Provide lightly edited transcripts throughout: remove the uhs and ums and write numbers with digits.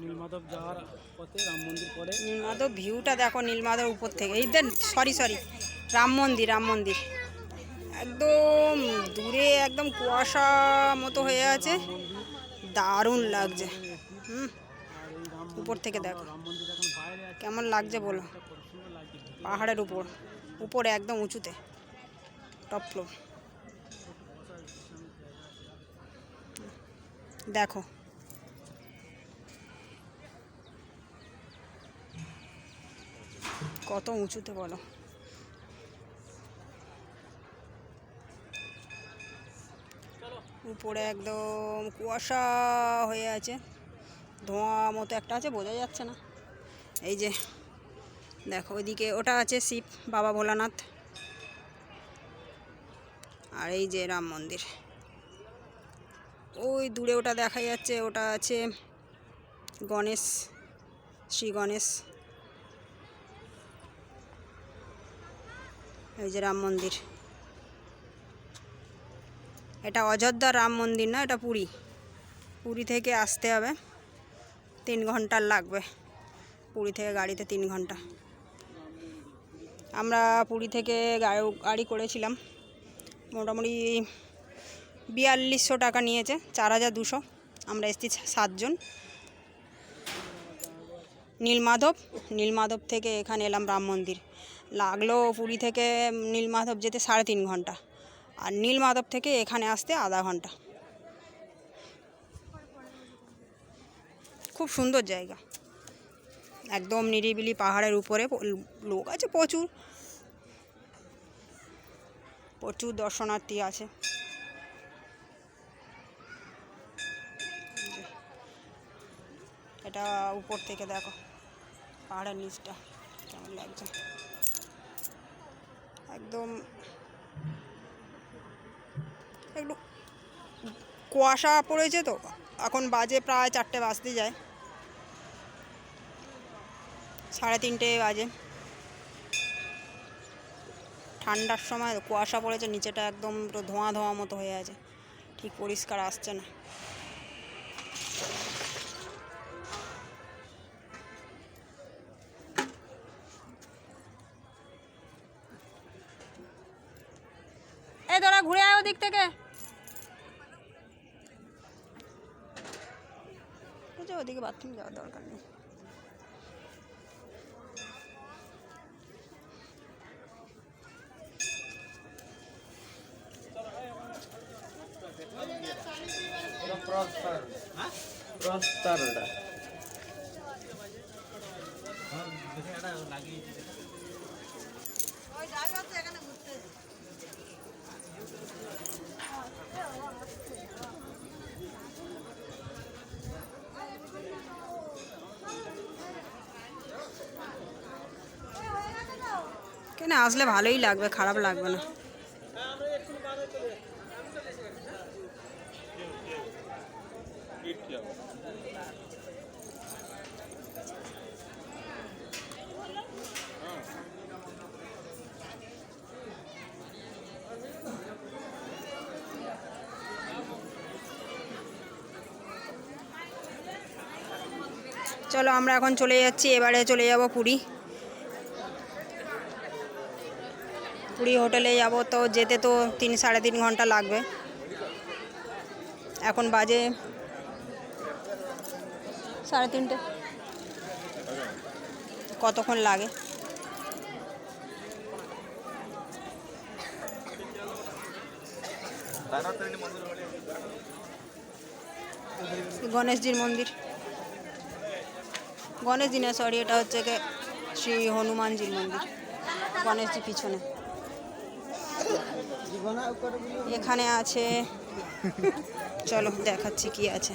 নীলমাধব যাওয়ার পথে রাম মন্দির পড়ে। নীলমাধব ভিউটা দেখো, নীলমাধব উপর থেকে। এই দেন, সরি রাম মন্দির, রাম মন্দির একদম দূরে, একদম কুয়াশা মতো হয়ে আছে, দারুণ লাগছে। উপর থেকে দেখো কেমন লাগছে বলো, পাহাড়ের উপরে একদম উঁচুতে, টপ ফ্লোর। দেখো কত উঁচুতে বলো। উপরে একদম কুয়াশা হয়ে আছে, ধোঁয়া মতো একটা আছে, বোঝা যাচ্ছে না। এই যে দেখো ওইদিকে ওটা আছে শিব বাবা ভোলানাথ, আর এই যে রাম মন্দির ওই দূরে ওটা দেখা যাচ্ছে, ওটা আছে গণেশ, শ্রী গণেশ। এই যে রাম মন্দির, এটা অযোধ্যার রাম মন্দির না, এটা পুরী থেকে আসতে হবে, 3 ঘন্টার লাগবে। পুরী থেকে গাড়িতে 3 ঘন্টা। আমরা পুরী থেকে গাড়ি করেছিলাম, মোটামুটি 4200 টাকা নিয়েছে, 4200। আমরা এসেছি 7 জন। নীলমাধব থেকে এখানে এলাম রাম মন্দির, লাগলো পুরী থেকে নীলমাধব যেতে 3.5 ঘন্টা, আর নীলমাধব থেকে এখানে আসতে আধা ঘন্টা। খুব সুন্দর জায়গা, একদম নিরিবিলি, পাহাড়ের উপরে। লোক আছে প্রচুর দর্শনার্থী আছে। এটা উপর থেকে দেখো পাহাড়ের নিচটা কেমন লাগছে, একদম একটু কুয়াশা পড়েছে তো, এখন বাজে প্রায় 4টে বাজতে যায়, 3:30 বাজে। ঠান্ডার সময় কুয়াশা পড়েছে, নিচেটা একদম পুরো ধোঁয়া মতো হয়ে আছে, ঠিক পরিষ্কার আসছে না। এই তোরা ঘুরে আয় ওদিক থেকে, ওদিকে বাথরুম যাওয়ার দরকার নেই। কেন আসলে ভালোই লাগবে, খারাপ লাগবে না। চলো আমরা এখন চলে যাচ্ছি, এবারে চলে যাব পুরী হোটেলে যাব, তো যেতে তো 3-3.5 ঘন্টা লাগবে। এখন বাজে 3:30, কতক্ষণ লাগে? গণেশজির মন্দির, গণেশজি না সরি, এটা হচ্ছে শ্রী হনুমানজির মন্দির, গণেশজি পিছনে। এখানে আছে, চলো দেখাচ্ছি কি আছে।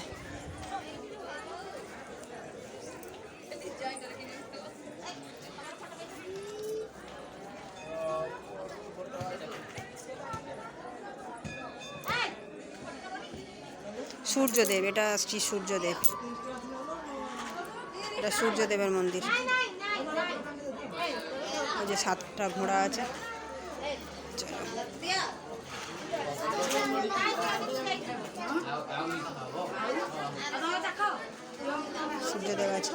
সূর্যদেব, এটা শ্রী সূর্যদেব, এটা সূর্যদেবের মন্দির। ওই যে 7টা ঘোড়া আছে। সূর্যদেব আছে।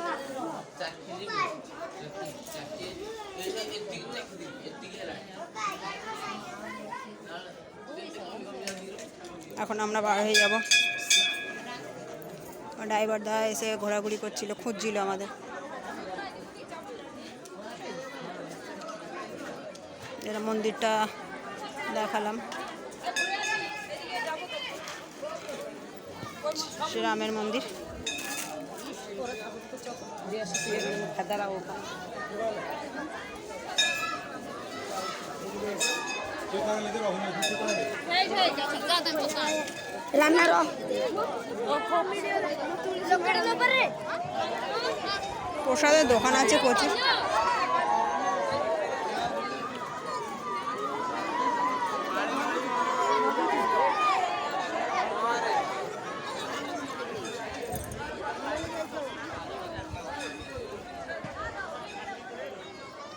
এখন আমরা বার হয়ে যাব। ড্রাইভার দা এসে ঘোরাঘুরি করছিল, খুঁজছিল আমাদের। এরা মন্দিরটা দেখালাম, শ্রীরামের মন্দির। প্রসাদের দোকান আছে প্রচুর।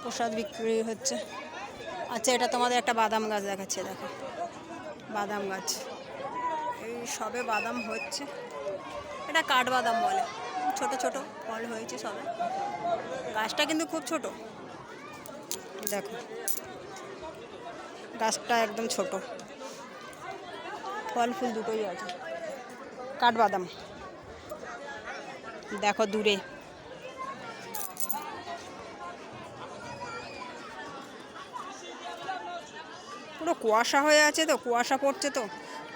প্রসাদ বিক্রি হচ্ছে। আচ্ছা, এটা তোমাদের একটা বাদাম গাছ দেখাচ্ছে, দেখো বাদাম গাছ। এই সবে বাদাম হচ্ছে, এটা কাঠবাদাম বলে। ছোট ছোট ফল হয়েছে সবে, গাছটা কিন্তু খুব ছোট। দেখো গাছটা একদম ছোট, ফল ফুল দুটোই আছে। কাঠবাদাম দেখো দূরে। পুরো কুয়াশা হয়ে আছে, তো কুয়াশা পড়ছে, তো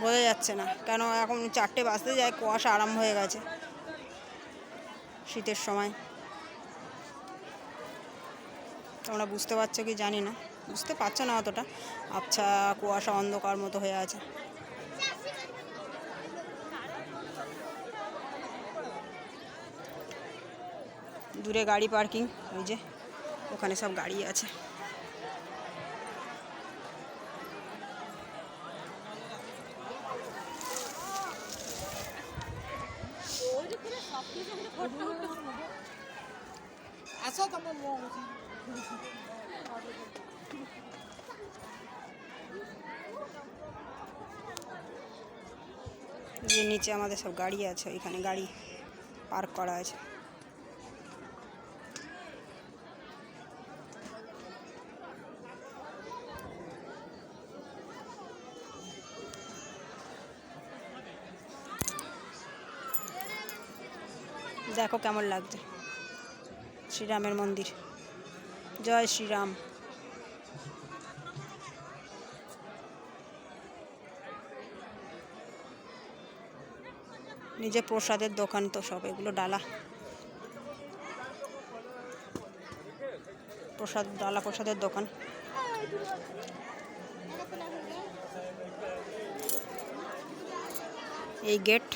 বোঝা যাচ্ছে না। কেন এখন 4টে বাজতে যায়, কুয়াশা আরম্ভ হয়ে গেছে শীতের সময়। তোমরা বুঝতে পারছো কি জানি না, বুঝতে পারছো না অতটা। আচ্ছা, কুয়াশা অন্ধকার মতো হয়ে আছে। দূরে গাড়ি পার্কিং, ওই যে ওখানে সব গাড়ি আছে। যে নিচে আমাদের সব গাড়ি আছে, ওইখানে গাড়ি পার্ক করা আছে। দেখো কেমন লাগছে শ্রীরামের মন্দির। জয় শ্রীরাম। নিজে প্রসাদের দোকান তো সব, এগুলো ডালা প্রসাদ, ডালা প্রসাদের দোকান। এই গেট।